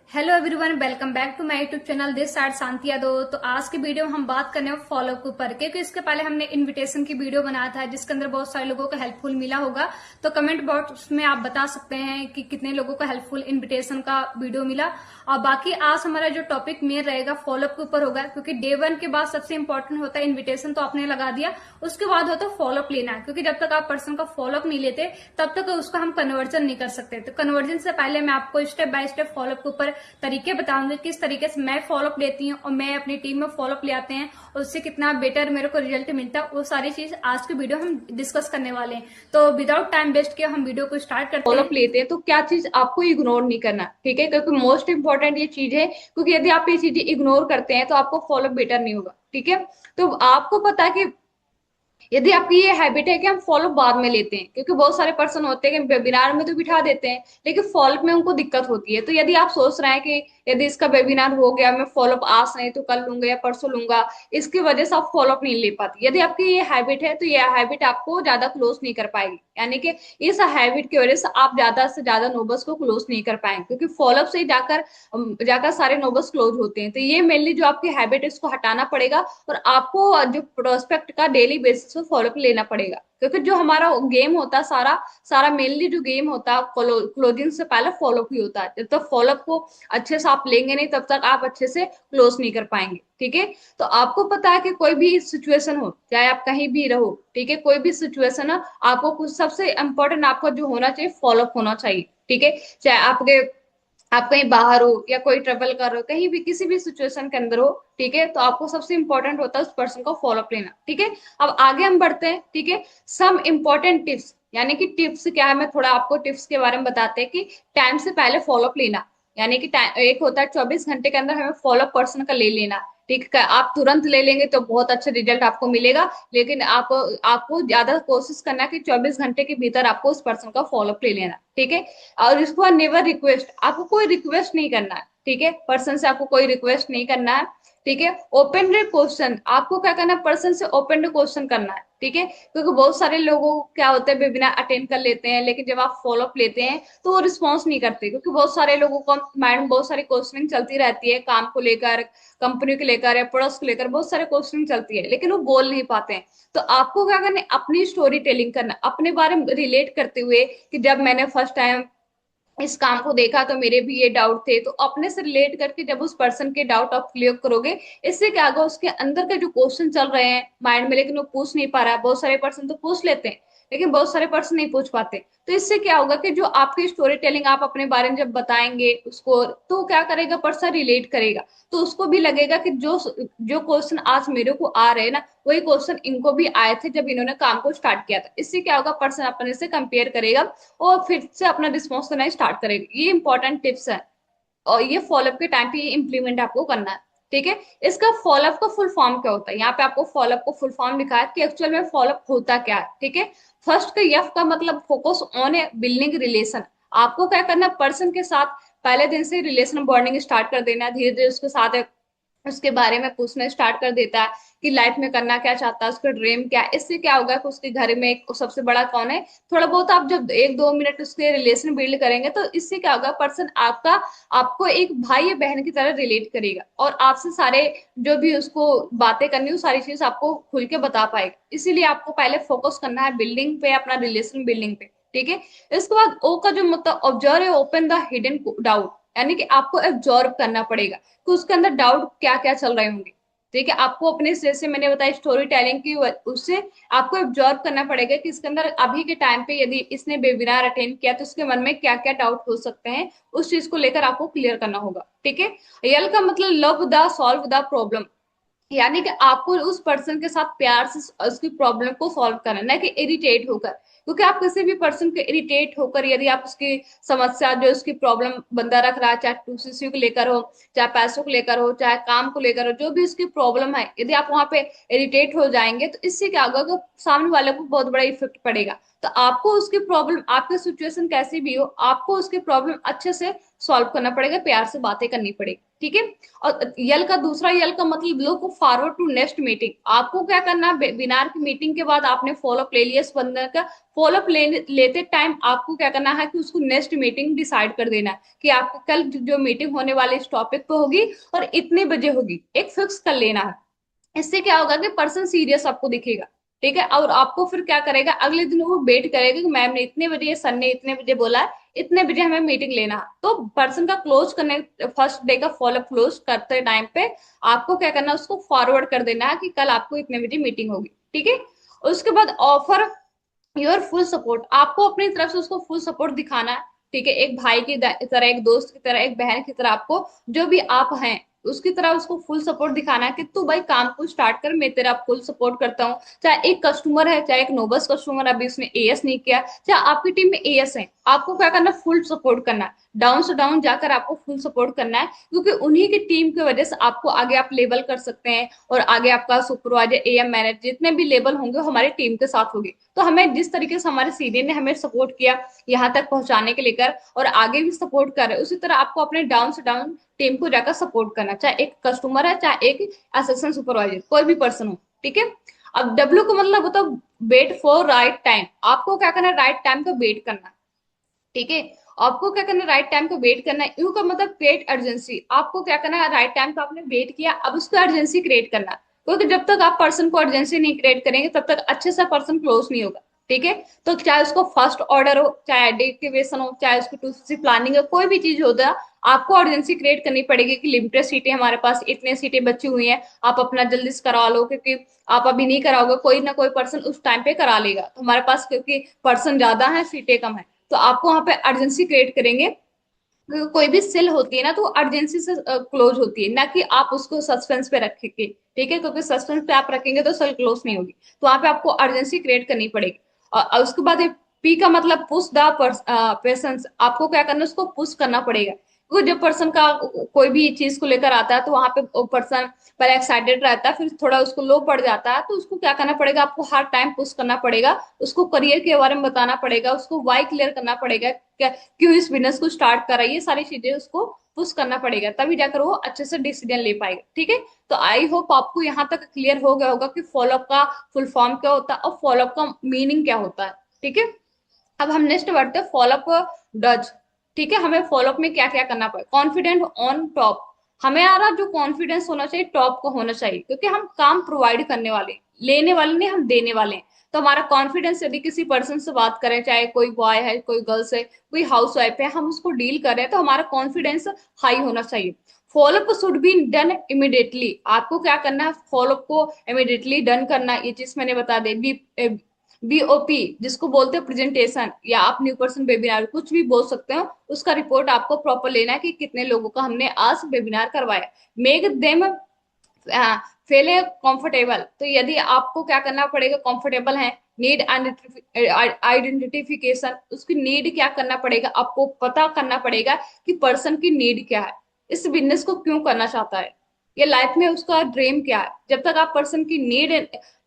Hello everyone, welcome back to my YouTube channel this side Shanti Yadav. तो आज की video में हम बात करने हैं फॉलोअप के ऊपर, क्योंकि इसके पहले हमने इनविटेशन की वीडियो बनाया था जिसके अंदर बहुत सारे लोगों को हेल्पफुल मिला होगा। तो कमेंट बॉक्स में आप बता सकते हैं कि कितने लोगों को हेल्पफुल इनविटेशन का वीडियो मिला। और बाकी आज हमारा जो टॉपिक मेन रहेगा फॉलोअप के ऊपर होगा, क्योंकि डे 1 के बाद सबसे इंपॉर्टेंट होता है इन्विटेशन, तो आपने लगा दिया। उसके बाद होता है फॉलोअप लेना, क्योंकि जब तक आप पर्सन का फॉलोअप नहीं लेते तब तक उसका हम कन्वर्जन नहीं कर सकते। तो कन्वर्जन से पहले मैं आपको स्टेप बाय स्टेप फॉलोअप के ऊपर तरीके बताऊंगी, किस तरीके से मैं फॉलोअप लेती हूँ और मैं अपनी टीम में फॉलोअप ले आते हैं और उससे कितना बेटर मेरे को रिजल्ट मिलता है। वो सारी चीज आज की वीडियो हम डिस्कस करने वाले हैं। तो विदाउट टाइम वेस्ट किए हम वीडियो को स्टार्ट करते फॉलोअप हैं। लेते हैं तो क्या चीज आपको इग्नोर नहीं करना, ठीक है, क्योंकि मोस्ट इंपॉर्टेंट ये चीज है। क्योंकि यदि आप ये चीजें इग्नोर करते हैं तो आपको फॉलोअप बेटर नहीं होगा, ठीक है। तो आपको पता है कि यदि आपकी ये हैबिट है कि हम फॉलो बाद में लेते हैं, क्योंकि बहुत सारे पर्सन होते हैं कि वेबिनार में तो बिठा देते हैं लेकिन फॉलोअप में उनको दिक्कत होती है। तो यदि आप सोच रहे हैं कि यदि इसका वेबिनार हो गया, मैं फॉलोअप आज नहीं तो कल लूंगा या परसों लूंगा, इसकी वजह से आप फॉलोअप नहीं ले पाती। यदि आपकी ये हैबिट है तो ये हैबिट आपको ज्यादा क्लोज नहीं कर पाएगी, यानी कि इस हैबिट की वजह से आप ज्यादा से ज्यादा नोबस को क्लोज नहीं कर पाएंगे, क्योंकि फॉलोअप से ही जाकर जाकर सारे नोबस क्लोज होते हैं। तो ये मेनली जो आपकी हैबिट है इसको हटाना पड़ेगा और आपको जो प्रोस्पेक्ट का डेली बेसिस पे फॉलोअप लेना पड़ेगा। क्योंकि जो हमारा गेम होता है सारा सारा मेनली जो गेम होता है क्लोजिंग से पहले फॉलोअप ही होता है। जब तक फॉलोअप को अच्छे से आप लेंगे नहीं तब तक आप अच्छे से क्लोज नहीं कर पाएंगे, ठीक है। तो आपको पता है कि कोई भी सिचुएशन हो, चाहे आप कहीं भी रहो, ठीक है, कोई भी सिचुएशन है, आपको कुछ सबसे इंपॉर्टेंट आपका जो होना चाहिए फॉलोअप होना चाहिए, ठीक है। चाहे आपके आप कहीं बाहर हो या कोई ट्रेवल कर रहे हो, कहीं भी किसी भी सिचुएशन के अंदर हो, ठीक है, तो आपको सबसे इंपॉर्टेंट होता है उस पर्सन को फॉलोअप लेना, ठीक है। अब आगे हम बढ़ते हैं, ठीक है। सम इंपॉर्टेंट टिप्स, यानी कि टिप्स क्या है, मैं थोड़ा आपको टिप्स के बारे में बताते हैं कि टाइम से पहले फॉलोअप लेना, यानी कि एक होता है 24 घंटे के अंदर हमें फॉलोअप पर्सन का ले लेना, ठीक है। आप तुरंत ले लेंगे तो बहुत अच्छा रिजल्ट आपको मिलेगा, लेकिन आप आपको ज्यादा कोशिश करना है कि 24 घंटे के भीतर आपको उस पर्सन का फॉलोअप ले लेना, ठीक है। और इसको बाद नेवर रिक्वेस्ट, आपको कोई रिक्वेस्ट नहीं करना है, ठीक है, पर्सन से आपको कोई रिक्वेस्ट नहीं करना है, ठीक है। ओपन क्वेश्चन, आपको क्या करना है, पर्सन से ओपन क्वेश्चन करना है, ठीक है। क्योंकि बहुत सारे लोगों को क्या होता है वेबिनार अटेंड कर लेते हैं लेकिन जब आप फॉलोअप लेते हैं तो वो रिस्पॉन्स नहीं करते, क्योंकि बहुत सारे लोगों को मैडम बहुत सारी क्वेश्चनिंग चलती रहती है, काम को लेकर, कंपनी को लेकर या प्रोडक्ट्स को लेकर बहुत सारे क्वेश्चनिंग चलती है, लेकिन वो बोल नहीं पाते हैं। तो आपको क्या करना है, अपनी स्टोरी टेलिंग करना, अपने बारे में रिलेट करते हुए कि जब मैंने फर्स्ट टाइम इस काम को देखा तो मेरे भी ये डाउट थे, तो अपने से रिलेट करके जब उस पर्सन के डाउट आप क्लियर करोगे, इससे क्या होगा, उसके अंदर के जो क्वेश्चन चल रहे हैं माइंड में लेकिन वो पूछ नहीं पा रहा है, बहुत सारे पर्सन तो पूछ लेते हैं लेकिन बहुत सारे पर्सन नहीं पूछ पाते। तो इससे क्या होगा कि जो आपकी स्टोरी टेलिंग आप अपने बारे में जब बताएंगे उसको, तो क्या करेगा, पर्सन रिलेट करेगा, तो उसको भी लगेगा कि जो जो क्वेश्चन आज मेरे को आ रहे हैं ना, वही क्वेश्चन इनको भी आए थे जब इन्होंने काम को स्टार्ट किया था। इससे क्या होगा, पर्सन अपने से कंपेयर करेगा और फिर से अपना रिस्पॉन्स देना स्टार्ट करेगी। ये इंपॉर्टेंट टिप्स है और ये फॉलोअप के टाइम पे ये इंप्लीमेंट आपको करना है, ठीक है। इसका फॉलोअप का फुल फॉर्म क्या होता है, यहाँ पे आपको फॉलोअप को फुल फॉर्म लिखा है कि एक्चुअल में फॉलोअप होता क्या है, ठीक है। फर्स्ट का एफ का मतलब focus on A building relation, आपको क्या करना, पर्सन के साथ पहले दिन से रिलेशन बॉन्डिंग स्टार्ट कर देना, धीरे धीरे उसके साथ उसके बारे में पूछना स्टार्ट कर देता है कि लाइफ में करना क्या चाहता है, उसका ड्रीम क्या है। इससे क्या होगा कि उसके घर में एक सबसे बड़ा कौन है, थोड़ा बहुत आप जब 1-2 मिनट उसके रिलेशन बिल्ड करेंगे तो इससे क्या होगा, पर्सन आपका आपको एक भाई या बहन की तरह रिलेट करेगा और आपसे सारे जो भी उसको बातें करनी वो सारी चीज आपको खुल के बता पाएगा। इसीलिए आपको पहले फोकस करना है बिल्डिंग पे, अपना रिलेशन बिल्डिंग पे, ठीक है। इसके बाद ओ का जो मतलब observe open the hidden doubt, यानी कि आपको ऑब्जर्व करना पड़ेगा कि उसके अंदर डाउट क्या क्या चल रहे होंगे, ठीक है। आपको अपने जैसे मैंने बताया स्टोरी टेलिंग की उससे आपको ऑब्जर्व करना पड़ेगा कि इसके अंदर अभी के टाइम पे यदि इसने वेबिनार अटेंड किया तो उसके मन में क्या क्या डाउट हो सकते हैं, उस चीज को लेकर आपको क्लियर करना होगा, ठीक है। यल का मतलब love the solve the problem, यानी कि आपको उस पर्सन के साथ प्यार से उसकी प्रॉब्लम को सॉल्व करना, ना कि इरिटेट होकर। क्योंकि आप किसी भी पर्सन को इरिटेट होकर यदि आप उसकी समस्या जो उसकी प्रॉब्लम बंदा रख रहा है, चाहे टूसीसी को लेकर हो, चाहे पैसों को लेकर हो, चाहे काम को लेकर हो, जो भी उसकी प्रॉब्लम है, यदि आप वहां पे इरिटेट हो जाएंगे तो इससे क्या होगा कि सामने वाले को बहुत बड़ा इफेक्ट पड़ेगा। तो आपको उसकी प्रॉब्लम, आपकी सिचुएशन कैसी भी हो, आपको उसकी प्रॉब्लम अच्छे से सॉल्व करना पड़ेगा, प्यार से बातें करनी पड़ेगी, ठीक है। और यल का दूसरा यल का मतलब look forward to next meeting, आपको क्या करना है, वेबिनार की मीटिंग के बाद आपने फॉलोअप ले लिया इस बंदे का, फॉलोअप लेते टाइम आपको क्या करना है कि उसको नेक्स्ट मीटिंग डिसाइड कर देना है कि आपको कल जो मीटिंग होने वाली इस टॉपिक पे होगी और इतने बजे होगी, एक फिक्स कर लेना है। इससे क्या होगा कि पर्सन सीरियस आपको दिखेगा, ठीक है, और आपको फिर क्या करेगा, अगले दिन वो वेट करेगा कि मैम ने इतने बजे, सर ने इतने बजे बोला है, इतने बजे हमें मीटिंग लेना है। तो पर्सन का क्लोज करने, फर्स्ट डे का फॉलो क्लोज करते टाइम पे आपको क्या करना है, उसको फॉरवर्ड कर देना है कि कल आपको इतने बजे मीटिंग होगी, ठीक है। उसके बाद ऑफर योर फुल सपोर्ट, आपको अपनी तरफ से उसको फुल सपोर्ट दिखाना है, ठीक है, एक भाई की तरह, एक दोस्त की तरह, एक बहन की तरह, आपको जो भी आप हैं उसकी तरह उसको फुल सपोर्ट दिखाना है कि तू भाई काम को स्टार्ट कर, मैं तेरा फुल सपोर्ट करता हूँ। चाहे एक कस्टमर है, चाहे एक नोबस कस्टमर, अभी उसने एएस नहीं किया, चाहे आपकी टीम में एएस है, आपको क्या करना, फुल सपोर्ट करना है, डाउन से डाउन जाकर आपको फुल सपोर्ट करना है, क्योंकि उन्हीं की टीम की वजह से आपको आगे आप लेवल कर सकते हैं, और आगे आपका सुपरवाइजर, एएम, मैनेजर, जितने भी लेवल होंगे वो हमारी टीम के साथ होगी। तो हमें जिस तरीके से हमारे सीनियर ने हमें सपोर्ट किया यहाँ तक पहुंचाने के लेकर, और आगे भी सपोर्ट कर रहे, उसी तरह आपको अपने डाउन से डाउन टीम को जाकर सपोर्ट करना, चाहे एक कस्टमर है, चाहे एक असिस्टेंट सुपरवाइजर, कोई भी पर्सन हो, ठीक है। अब डब्ल्यू का मतलब होता है वेट फॉर राइट टाइम, आपको क्या करना है, राइट टाइम का वेट करना, ठीक है। आपको क्या करना है, राइट टाइम का वेट करना है। यू का मतलब क्रिएट अर्जेंसी, आपको क्या करना है, राइट टाइम का आपने वेट किया, अब उसको अर्जेंसी क्रिएट करना है, क्योंकि जब तक आप पर्सन को अर्जेंसी नहीं क्रिएट करेंगे तब तक अच्छे से पर्सन क्लोज नहीं होगा, ठीक है। तो चाहे उसको फर्स्ट ऑर्डर हो, चाहे डेटिवेशन हो, चाहे उसको टू सी प्लानिंग हो, कोई भी चीज होता है, आपको अर्जेंसी क्रिएट करनी पड़ेगी कि लिमिटेड सीटें हमारे पास, इतने सीटें बची हुई हैं, आप अपना जल्दी से करा लो, क्योंकि आप अभी नहीं कराओगे, कोई ना कोई पर्सन उस टाइम पे करा लेगा, तो हमारे पास क्योंकि पर्सन ज्यादा है, सीटें कम है, तो आपको वहां पे अर्जेंसी क्रिएट करेंगे। कोई भी सेल होती है ना, तो अर्जेंसी से क्लोज होती है, ना कि आप उसको सस्पेंस पे रखेंगे, ठीक है, क्योंकि सस्पेंस पे आप रखेंगे तो सेल क्लोज नहीं होगी, तो वहां पे आपको अर्जेंसी क्रिएट करनी पड़ेगी। और उसके बाद पी का मतलब पुश द पर्सन, आपको क्या करना है, उसको पुश करना पड़ेगा, क्योंकि जब पर्सन का कोई भी चीज को लेकर आता है तो वहां पे पर्सन पहले एक्साइटेड रहता है, फिर थोड़ा उसको लो पड़ जाता है, तो उसको क्या करना पड़ेगा, आपको हर टाइम पुश करना पड़ेगा, उसको करियर के बारे में बताना पड़ेगा, उसको वाई क्लियर करना पड़ेगा, क्यों इस बिजनेस को स्टार्ट करा, ये सारी चीजें उसको पुश करना पड़ेगा, तभी जाकर वो अच्छे से डिसीजन ले पाएगा, ठीक है। तो आई होप आपको यहाँ तक क्लियर हो गया होगा कि फॉलोअप का फुल फॉर्म क्या होता है और फॉलोअप का मीनिंग क्या होता है, ठीक है। अब हम नेक्स्ट बढ़ते हैं, फॉलोअप डज, ठीक है, हमें फॉलोअप में क्या क्या करना पड़ेगा। कॉन्फिडेंट ऑन टॉप, हमें आ रहा जो कॉन्फिडेंस होना चाहिए टॉप को होना चाहिए, क्योंकि हम काम प्रोवाइड करने वाले हैं, लेने वाले नहीं, हम देने वाले हैं। तो हमारा कॉन्फिडेंस, यदि किसी पर्सन से बात करें, चाहे कोई बॉय है, कोई गर्ल्स है, कोई हाउस वाइफ है, हम उसको डील कर रहे हैं, तो हमारा कॉन्फिडेंस हाई होना चाहिए। Follow up should be done immediately, आपको क्या करना है, फॉलोअप को इमिडिएटली डन करना, ये चीज मैंने बता दी। बीओपी जिसको बोलते हैं प्रेजेंटेशन, या आप न्यू पर्सन वेबिनार कुछ भी बोल सकते हो, उसका रिपोर्ट आपको प्रॉपर लेना है कि कितने लोगों का हमने आज वेबिनार करवाया। मेक देम फेल कंफर्टेबल, तो यदि आपको क्या करना पड़ेगा, कंफर्टेबल है, नीड आइडेंटिफिकेशन, उसकी नीड क्या करना पड़ेगा, आपको पता करना पड़ेगा कि पर्सन की नीड क्या है, इस बिजनेस को क्यों करना चाहता है, ये लाइफ में उसका ड्रीम क्या है। जब तक आप पर्सन की नीड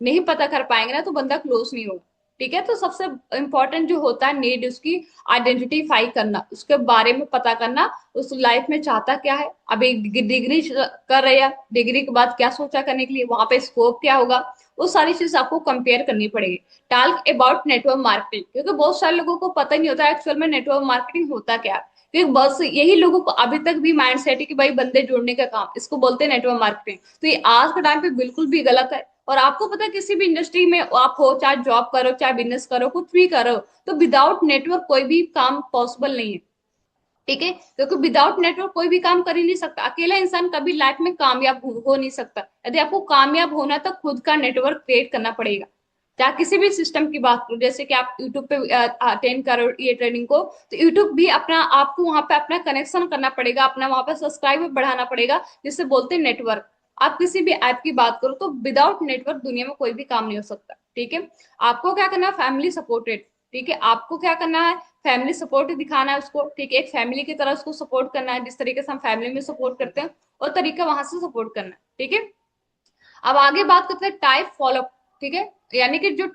नहीं पता कर पाएंगे ना, तो बंदा क्लोज नहीं होगा, ठीक है। तो सबसे इंपॉर्टेंट जो होता है नीड, उसकी आइडेंटिफाई करना, उसके बारे में पता करना, उस लाइफ में चाहता क्या है, अभी डिग्री कर रहे हैं, डिग्री के बाद क्या सोचा करने के लिए, वहां पे स्कोप क्या होगा, वो सारी चीज आपको कंपेयर करनी पड़ेगी। टॉक अबाउट नेटवर्क मार्केटिंग, क्योंकि बहुत सारे लोगों को पता ही नहीं होता एक्चुअल में नेटवर्क मार्केटिंग होता क्या है, क्योंकि बस यही लोगों को अभी तक भी माइंड सेट है कि भाई बंदे जोड़ने का काम, इसको बोलते हैं नेटवर्क मार्केटिंग। तो ये आज के टाइम पे बिल्कुल भी गलत है। और आपको पता है किसी भी इंडस्ट्री में आप हो, चाहे जॉब करो, चाहे बिजनेस करो, कुछ भी करो, तो विदाउट नेटवर्क कोई भी काम पॉसिबल नहीं है, ठीक है, क्योंकि विदाउट नेटवर्क कोई भी काम कर ही नहीं सकता। अकेला इंसान कभी लाइफ में कामयाब हो नहीं सकता। यदि आपको कामयाब होना है तो खुद का नेटवर्क क्रिएट करना पड़ेगा। चाहे किसी भी सिस्टम की बात करो, जैसे कि आप यूट्यूब पे अटेंड करो ये ट्रेनिंग को, तो यूट्यूब भी अपना, आपको वहां पे अपना कनेक्शन करना पड़ेगा, अपना वहां पे सब्सक्राइबर बढ़ाना पड़ेगा, जिससे बोलते हैं नेटवर्क। आप किसी भी ऐप की बात करो तो विदाउट नेटवर्क दुनिया में कोई भी काम नहीं हो सकता, ठीक है। आपको क्या करना है, फैमिली सपोर्टेड, ठीक है, आपको क्या करना है, फैमिली सपोर्ट दिखाना है उसको, ठीक है, एक फैमिली की तरह उसको सपोर्ट करना है, जिस तरीके से हम फैमिली में सपोर्ट करते हैं और तरीका वहां से सपोर्ट करना है, ठीक है। अब आगे बात करते हैं टाइप फॉलोअप, ठीक है, यानी कि जो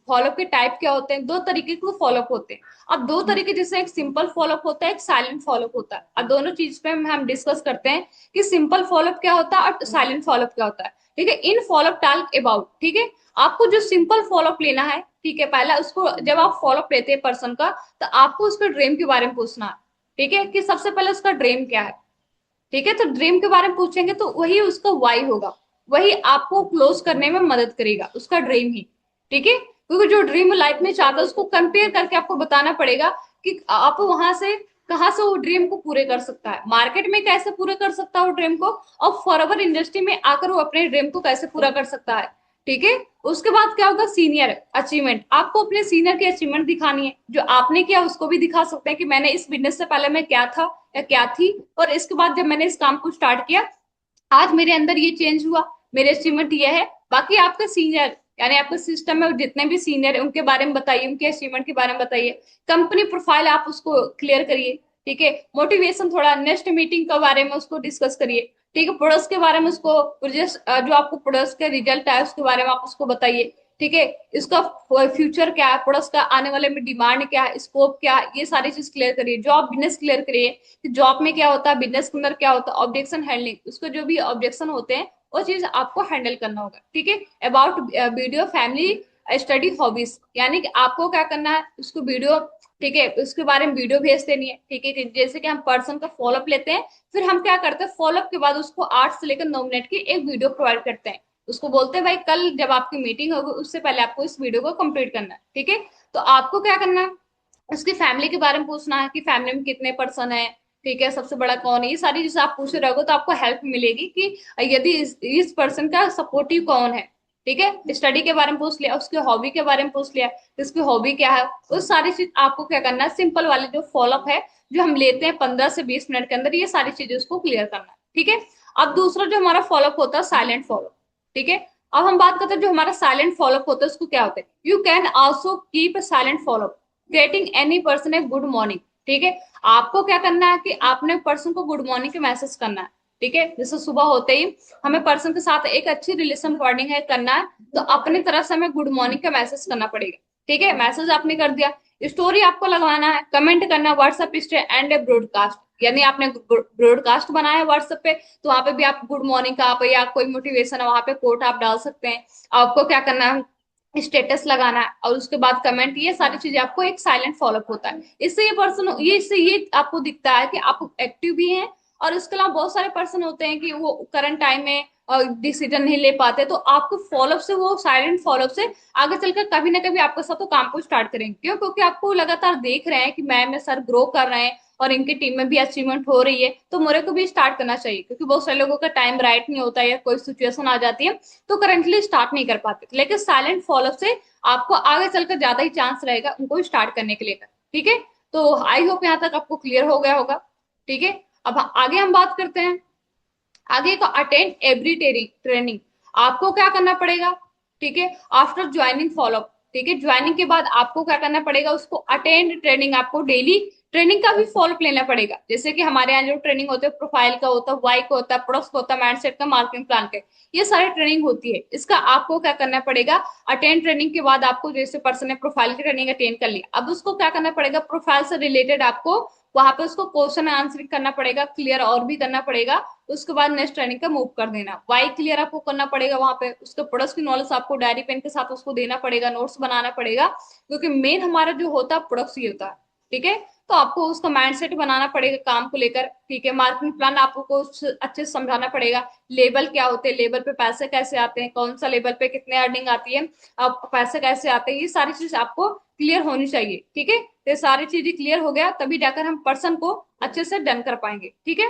फॉलोअप के टाइप क्या होते हैं, दो तरीके के फॉलोअप होते हैं। अब दो तरीके, जैसे एक सिंपल फॉलोअप होता है, एक साइलेंट फॉलोअप होता है। अब दोनों चीज पे हम डिस्कस करते हैं कि सिंपल फॉलोअप क्या होता है और साइलेंट फॉलोअप क्या होता है, ठीक है। इन फॉलोअप टॉक अबाउट, ठीक है, आपको जो सिंपल फॉलोअप लेना है, ठीक है, पहला उसको जब आप फॉलोअप लेते हैं पर्सन का, तो आपको उसके ड्रीम के बारे में पूछना है। ठीक है, कि सबसे पहले उसका ड्रीम क्या है। ठीक है, तो ड्रीम के बारे में पूछेंगे तो वही उसका वाई होगा, वही आपको क्लोज करने में मदद करेगा, उसका ड्रीम ही। ठीक है, क्योंकि जो ड्रीम लाइफ में चाहता है उसको कंपेयर करके आपको बताना पड़ेगा कि आप वहां से कहाँ से वो ड्रीम को पूरे कर सकता है, मार्केट में कैसे पूरे कर सकता है वो ड्रीम को, और फॉरएवर इंडस्ट्री में आकर वो अपने ड्रीम को कैसे पूरा कर सकता है। ठीक है, उसके बाद क्या होगा, सीनियर अचीवमेंट। आपको अपने सीनियर की अचीवमेंट दिखानी है, जो आपने किया उसको भी दिखा सकते हैं कि मैंने इस बिजनेस से पहले मैं क्या था या क्या थी, और इसके बाद जब मैंने इस काम को स्टार्ट किया आज मेरे अंदर ये चेंज हुआ, मेरे अचीवमेंट ये है। बाकी आपके सीनियर यानी आपके सिस्टम में जितने भी सीनियर है उनके बारे में बताइए, उनके अचीवमेंट के बारे में बताइए। कंपनी प्रोफाइल आप उसको क्लियर करिए। ठीक है, मोटिवेशन थोड़ा नेक्स्ट मीटिंग के बारे में उसको डिस्कस करिए। ठीक है, प्रोडक्ट्स के बारे में उसको जो आपको प्रोडक्ट्स के रिजल्ट है उसके बारे में आप उसको बताइए। ठीक है, इसका फ्यूचर क्या है, प्रोडक्ट्स का आने वाले में डिमांड क्या है, स्कोप क्या है, ये सारी चीज क्लियर करिए। जॉब बिजनेस क्लियर करिए कि जॉब में क्या होता है, बिजनेस के अंदर क्या होता है, ऑब्जेक्शन हैंडलिंग, उसको जो भी ऑब्जेक्शन होते हैं वो चीज आपको हैंडल करना होगा। ठीक है, about video family study hobbies, यानी कि आपको क्या करना है उसको वीडियो, ठीक है, उसके बारे में वीडियो भेज देनी है। ठीक है, कि जैसे कि हम पर्सन का फॉलोअप लेते हैं, फिर हम क्या करते हैं फॉलोअप के बाद उसको 8 से लेकर 9 मिनट की एक वीडियो प्रोवाइड करते हैं। उसको बोलते हैं भाई कल जब आपकी मीटिंग होगी उससे पहले आपको इस वीडियो को कंप्लीट करना है। ठीक है, तो आपको क्या करना है, उसकी फैमिली के बारे में पूछना है कि फैमिली में कितने पर्सन है, ठीक है, सबसे बड़ा कौन है, ये सारी चीजें आप पूछ रहे हो तो आपको हेल्प मिलेगी कि यदि इस पर्सन का सपोर्टिव कौन है। ठीक है, स्टडी के बारे में पूछ लिया, उसके हॉबी के बारे में पूछ लिया, इसकी हॉबी क्या है, वो सारी चीज आपको क्या करना है, सिंपल वाले जो फॉलोअप है जो हम लेते हैं 15 से 20 मिनट के अंदर, ये सारी चीजें उसको क्लियर करना है। ठीक है, अब दूसरा जो हमारा फॉलोअप होता है साइलेंट फॉलोअप। ठीक है, अब हम बात करते हैं जो हमारा साइलेंट फॉलोअप होता है उसको क्या होता है, you can also keep silent follow up getting any person a good morning. ठीक है, आपको क्या करना है कि आपने पर्सन को गुड मॉर्निंग के मैसेज करना है। ठीक है, जैसे सुबह होते ही हमें पर्सन के साथ एक अच्छी रिलेशन बॉन्डिंग है करना है, तो अपनी तरफ से हमें गुड मॉर्निंग का मैसेज करना पड़ेगा। ठीक है, मैसेज आपने कर दिया, स्टोरी आपको लगवाना है, कमेंट करना है, व्हाट्सएप एंड ए ब्रॉडकास्ट, यानी आपने ब्रॉडकास्ट बनाया है व्हाट्सएप पे, तो वहां पे भी आप गुड मॉर्निंग का आप या कोई मोटिवेशन है वहां पे कोट आप डाल सकते हैं। आपको क्या करना है, स्टेटस लगाना है, और उसके बाद कमेंट, ये सारी चीजें आपको एक साइलेंट फॉलोअप होता है। इससे ये पर्सन ये इससे ये आपको दिखता है कि आप एक्टिव भी हैं। और इसके अलावा बहुत सारे पर्सन होते हैं कि वो करंट टाइम में डिसीजन नहीं ले पाते, तो आपको फॉलोअप से, वो साइलेंट फॉलोअप से आगे चलकर कभी ना कभी आपके साथ तो काम को स्टार्ट करेंगे। क्यों, क्योंकि आपको लगातार देख रहे हैं कि मैं सर ग्रो कर रहे हैं और इनकी टीम में भी अचीवमेंट हो रही है, तो मेरे को भी स्टार्ट करना चाहिए। क्योंकि बहुत सारे लोगों का टाइम राइट नहीं होता है या कोई सिचुएशन आ जाती है तो करंटली स्टार्ट नहीं कर पाते, लेकिन साइलेंट फॉलोअप से आपको आगे चलकर ज्यादा ही चांस रहेगा उनको स्टार्ट करने के लिए। ठीक है, तो आई होप यहाँ तक आपको क्लियर हो गया होगा। ठीक है, अब आगे हम बात करते हैं, आगे का अटेंड एवरी ट्रेनिंग। आपको क्या करना पड़ेगा, ठीक है, आफ्टर ज्वाइनिंग फॉलोअप। ठीक है, ज्वाइनिंग के बाद आपको क्या करना पड़ेगा, उसको अटेंड ट्रेनिंग, आपको डेली ट्रेनिंग का भी फॉलोअप लेना पड़ेगा। जैसे कि हमारे यहाँ जो ट्रेनिंग होते हैं प्रोफाइल का होता है, वाई का होता है, प्रोडक्ट्स का होता है, माइंडसेट का, मार्केटिंग प्लान का, ये सारी ट्रेनिंग होती है। इसका आपको क्या करना पड़ेगा, अटेंड ट्रेनिंग के बाद आपको जैसे पर्सन ने प्रोफाइल की ट्रेनिंग अटेंड कर लिया, अब उसको क्या करना पड़ेगा, प्रोफाइल से रिलेटेड आपको वहां पे उसको क्वेश्चन आंसरिंग करना पड़ेगा, क्लियर और भी करना पड़ेगा। उसके बाद नेक्स्ट ट्रेनिंग का मूव कर देना, वाई क्लियर आपको करना पड़ेगा वहां पे, उसके प्रोडक्ट्स की नॉलेज आपको डायरी पेन के साथ उसको देना पड़ेगा, नोट्स बनाना पड़ेगा, क्योंकि मेन हमारा जो होता है प्रोडक्ट्स ही होता है। ठीक है, तो आपको उसका माइंडसेट बनाना पड़ेगा काम को लेकर। ठीक है, मार्केटिंग प्लान आपको अच्छे से समझाना पड़ेगा, लेवल क्या होते हैं, लेवल पे पैसे कैसे आते हैं, कौन सा लेवल पे कितने अर्निंग आती है, अब पैसे कैसे आते हैं, ये सारी चीज आपको क्लियर होनी चाहिए। ठीक है, तो ये सारी चीजें क्लियर हो गया तभी जाकर हम पर्सन को अच्छे से डन कर पाएंगे। ठीक है।